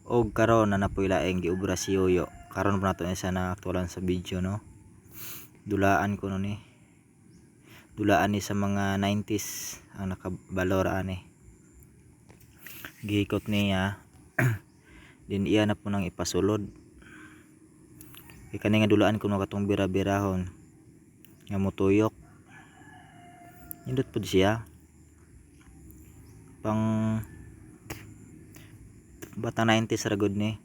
Og karon na napoy laing giubra si Yoyo. Karon pa nato isa na aktualan sa video no. Dulaan ko no ni. Dulaan ni sa mga 90s ang nakabalor ani. Gihikot niya. Din iya na po nang ipasulod. Kani nga dulaan ko no katong bira-birahon. Nga motuyok. Indot pud siya. Pang bata 90s ra gud ni.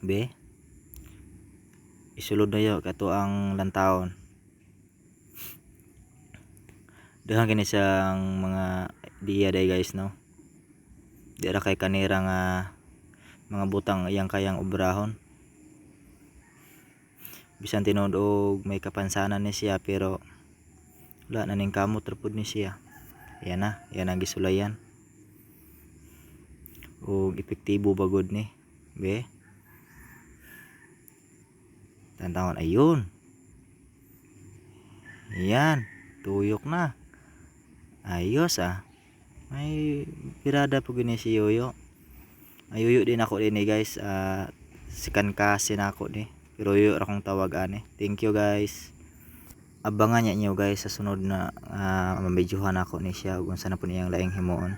Be. Isulod na yo kato ang lantawon. Daghang kini siyang mga diya day guys no. Di ra kay kanira nga mga butang iyang kayang obrahon. Bisan tinuod og may kapansanan ni siya pero wala na ning kamot ra pud ni siya. Yan ang gisulayan. Og epektibo bagod ni. Be. Tantawon ayun. Yan, tuyok na. Ayos May pirada po gini si Yoyo. Ayuyo din ako din guys. Sikan kasi na ako ni. Pero Yoyo ra kong tawag ani. Thank you guys. Abangan niyo guys sa sunod na mabidyohan ako ni siya kung saan na po niyang laing himuon.